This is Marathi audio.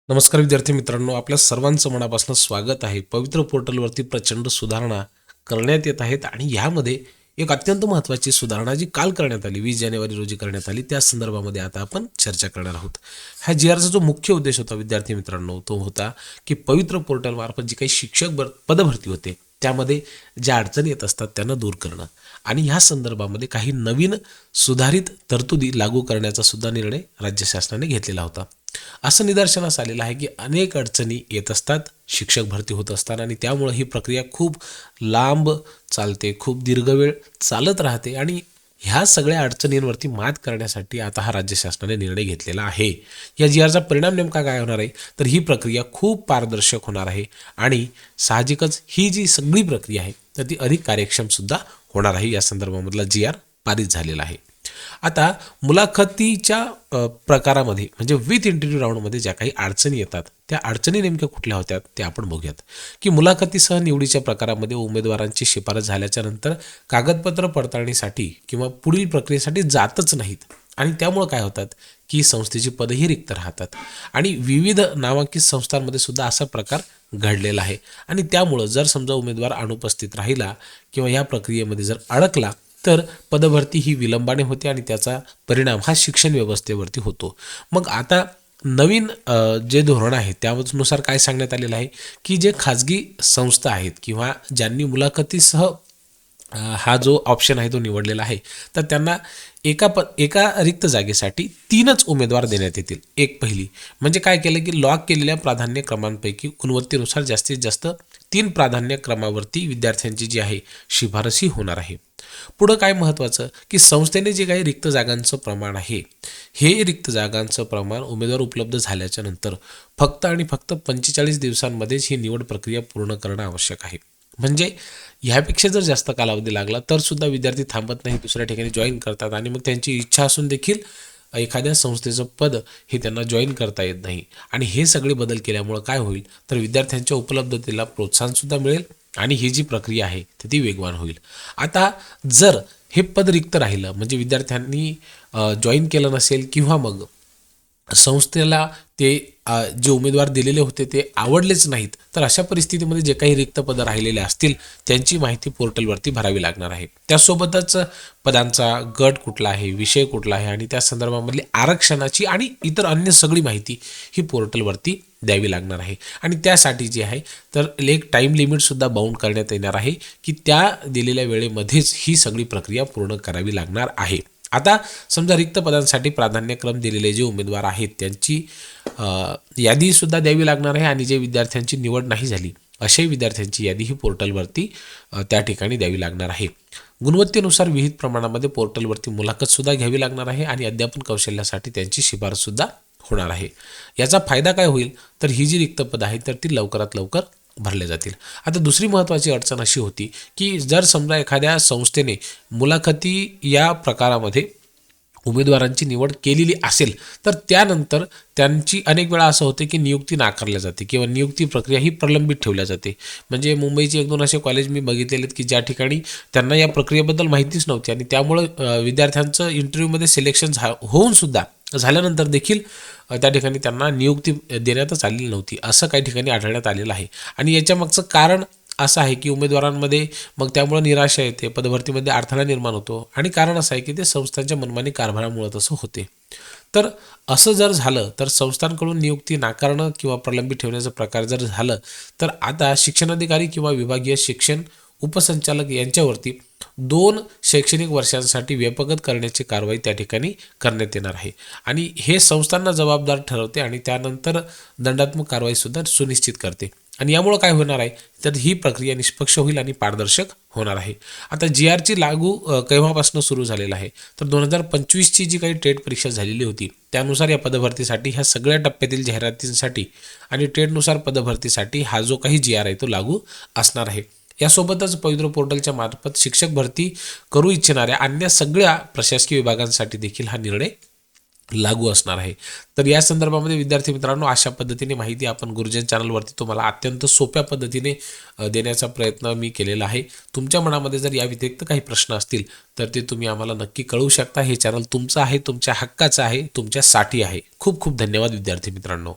नमस्कार विद्यार्थी मित्रांनो, आपल्या सर्वांचं मनापासून स्वागत आहे. पवित्र पोर्टलवरती प्रचंड सुधारणा करण्यात येत आहेत आणि ह्यामध्ये एक अत्यंत महत्त्वाची सुधारणा जी काल करण्यात आली, 20 जानेवारी रोजी करण्यात आली, त्या संदर्भामध्ये आता आपण चर्चा करणार आहोत. ह्या जी-आरचा जो मुख्य उद्देश होता विद्यार्थी मित्रांनो, तो होता की पवित्र पोर्टलमार्फत जी काही शिक्षक पदभरती होते, त्यामध्ये ज्या अडचणी येत असतात त्यांना दूर करणं आणि ह्या संदर्भामध्ये काही नवीन सुधारित तरतुदी लागू करण्याचा सुद्धा निर्णय राज्य शासनाने घेतलेला होता. असं निदर्शनास आलेलं आहे की अनेक अडचणी येत असतात शिक्षक भरती होत असताना आणि त्यामुळे ही प्रक्रिया खूप लांब चालते, खूप दीर्घ वेळ चालत राहते आणि ह्या सगळ्या अडचणींवरती मात करण्यासाठी आता हा राज्य शासनाने निर्णय घेतलेला आहे. या जी-आरचा परिणाम नेमका काय होणार आहे, तर ही प्रक्रिया खूप पारदर्शक होणार आहे आणि साहजिकच ही जी सगळी प्रक्रिया आहे तर ती अधिक कार्यक्षम सुद्धा होणार आहे. या संदर्भामधला जी-आर पारित झालेला आहे. आता मुलाखतीच्या प्रकारामध्ये म्हणजे विथ इंटरव्ह्यू राऊंडमध्ये ज्या काही अडचणी येतात त्या अडचणी नेमक्या कुठल्या होत्या ते आपण बघूयात. की मुलाखतीसह निवडीच्या प्रकारामध्ये उमेदवारांची शिफारस झाल्याच्या नंतर कागदपत्र पडताळणीसाठी किंवा पुढील प्रक्रियेसाठी जातच नाहीत आणि त्यामुळं काय होतात की संस्थेची पदही रिक्त राहतात आणि विविध नामांकित संस्थांमध्ये सुद्धा असा प्रकार घडलेला आहे आणि त्यामुळं जर समजा उमेदवार अनुपस्थित राहिला किंवा या प्रक्रियेमध्ये जर अडकला तर पदभरती ही विलंबाने होते आणि त्याचा परिणाम हा शिक्षण व्यवस्थेवरती होतो. मग आता नवीन जे धोरण आहे त्यानुसार काय सांगण्यात आलेलं आहे की जे खाजगी संस्था आहेत किंवा ज्यांनी मुलाखतीसह हा जो ऑप्शन आहे तो निवडलेला आहे तर त्यांना एका रिक्त जागेसाठी 3च उमेदवार देण्यात येतील. एक पहिली म्हणजे काय केलं की लॉक केलेल्या प्राधान्यक्रमांपैकी गुणवत्तेनुसार जास्तीत जास्त 3 प्राधान्यक्रमावरती विद्यार्थ्यांची जी आहे शिफारसही होणार आहे. पुढं काय महत्त्वाचं की संस्थेने जे काही रिक्त जागांचं प्रमाण आहे हे रिक्त जागांचं प्रमाण उमेदवार उपलब्ध झाल्याच्या नंतर फक्त आणि फक्त 45 दिवसांमध्येच ही निवड प्रक्रिया पूर्ण करणं आवश्यक आहे. म्हणजे ह्यापेक्षा जर जास्त कालावधी लागला तर सुद्धा विद्यार्थी थांबत नाही, दुसऱ्या ठिकाणी जॉईन करतात आणि मग त्यांची इच्छा असून देखील एखाद्या संस्थेचं पद हे त्यांना जॉईन करता येत नाही आणि हे सगळे बदल केल्यामुळं काय होईल तर विद्यार्थ्यांच्या उपलब्धतेला प्रोत्साहनसुद्धा मिळेल आणि ही जी प्रक्रिया आहे तर ती वेगवान होईल. आता जर हे पद रिक्त राहिलं म्हणजे विद्यार्थ्यांनी जॉईन केलं नसेल किंवा मग संस्थेला ते जे उमेदवार दिलेले होते ते आवडलेच नाहीत तर अशा परिस्थितीमध्ये जे काही रिक्त पदं राहिलेले असतील त्यांची माहिती पोर्टलवरती भरावी लागणार आहे. त्यासोबतच पदांचा गट कुठला आहे, विषय कुठला आहे आणि त्या संदर्भामधली आरक्षणाची आणि इतर अन्य सगळी माहिती ही पोर्टलवरती द्यावी लागणार आहे आणि त्यासाठी जे आहे तर एक टाईम लिमिटसुद्धा बाउंड करण्यात येणार आहे की त्या दिलेल्या वेळेमध्येच ही सगळी प्रक्रिया पूर्ण करावी लागणार आहे. आता समजा रिक्त पदांसाठी प्राधान्यक्रम दिलेले जे उमेदवार आहेत त्यांची यादीसुद्धा द्यावी लागणार आहे आणि जे विद्यार्थ्यांची निवड नाही झाली अशाही विद्यार्थ्यांची यादी ही पोर्टलवरती त्या ठिकाणी द्यावी लागणार आहे. गुणवत्तेनुसार विहित प्रमाणामध्ये पोर्टलवरती मुलाखतसुद्धा घ्यावी लागणार आहे आणि अध्यापन कौशल्यासाठी त्यांची शिफारससुद्धा होणार आहे. याचा फायदा काय होईल तर ही जी रिक्त पदं आहेत तर ती लवकरात लवकर भरले जातील. आता दुसरी महत्त्वाची अडचण अशी होती की जर समजा एखाद्या संस्थेने मुलाखती या प्रकारामध्ये उमेदवारांची निवड केलेली असेल तर त्यानंतर त्यांची अनेक वेळा असं होते की नियुक्ती नाकारल्या जाते किंवा नियुक्ती प्रक्रिया ही प्रलंबित ठेवल्या जाते. म्हणजे मुंबईचे 1-2 असे कॉलेज मी बघितलेले आहेत की ज्या ठिकाणी त्यांना या प्रक्रियेबद्दल माहितीच नव्हती आणि त्यामुळं विद्यार्थ्यांचं इंटरव्ह्यूमध्ये सिलेक्शन होऊन सुद्धा झाल्यानंतर देखील त्या ठिकाणी त्यांना नियुक्ती देण्यातच आलेली नव्हती असं काही ठिकाणी आढळण्यात आलेलं आहे. आणि याच्यामागचं कारण असं आहे की उमेदवारांमध्ये मग त्यामुळे निराशा येते, पदभरतीमध्ये अडथळा निर्माण होतो आणि कारण असं आहे की ते संस्थांच्या मनमानी कारभारामुळे तसं होते. तर असं जर झालं तर संस्थांकडून नियुक्ती नाकारणं किंवा प्रलंबित ठेवण्याचा प्रकार जर झालं तर आता शिक्षणाधिकारी किंवा विभागीय शिक्षण उपसंचालक यांच्यावरती 2 शैक्षणिक वर्षांसाठी व्यपगत करण्याची कारवाई त्या ठिकाणी करण्यात येणार आहे आणि हे संस्थांना जबाबदार ठरवते आणि त्यानंतर दंडात्मक कारवाईसुद्धा सुनिश्चित करते. आणि यामुळं काय होणार आहे तर ही प्रक्रिया निष्पक्ष होईल आणि पारदर्शक होणार आहे. आता जी-आरची लागू केव्हापासून सुरू झालेला आहे तर 2025ची जी काही टेट परीक्षा झालेली होती त्यानुसार या पदभरतीसाठी ह्या सगळ्या टप्प्यातील जाहिरातींसाठी आणि टेटनुसार पदभरतीसाठी हा जो काही जी-आर आहे तो लागू असणार आहे. यासोबतच पवित्र पोर्टलच्या मार्फत शिक्षक भरती करू इच्छिणाऱ्या अन्य सगळ्या प्रशासकीय विभागांसाठी देखील हा निर्णय लागू असणार आहे. तर या संदर्भामध्ये विद्यार्थी मित्रांनो अशा पद्धतीने माहिती आपण गुरुजन चॅनलवरती तुम्हाला अत्यंत सोप्या पद्धतीने देण्याचा प्रयत्न मी केलेला आहे. तुमच्या मनामध्ये जर या व्यतिरिक्त काही प्रश्न असतील तर ते तुम्ही आम्हाला नक्की कळवू शकता. हे चॅनल तुमचं आहे, तुमच्या हक्काचं आहे, तुमच्यासाठी आहे. खूप खूप धन्यवाद विद्यार्थी मित्रांनो.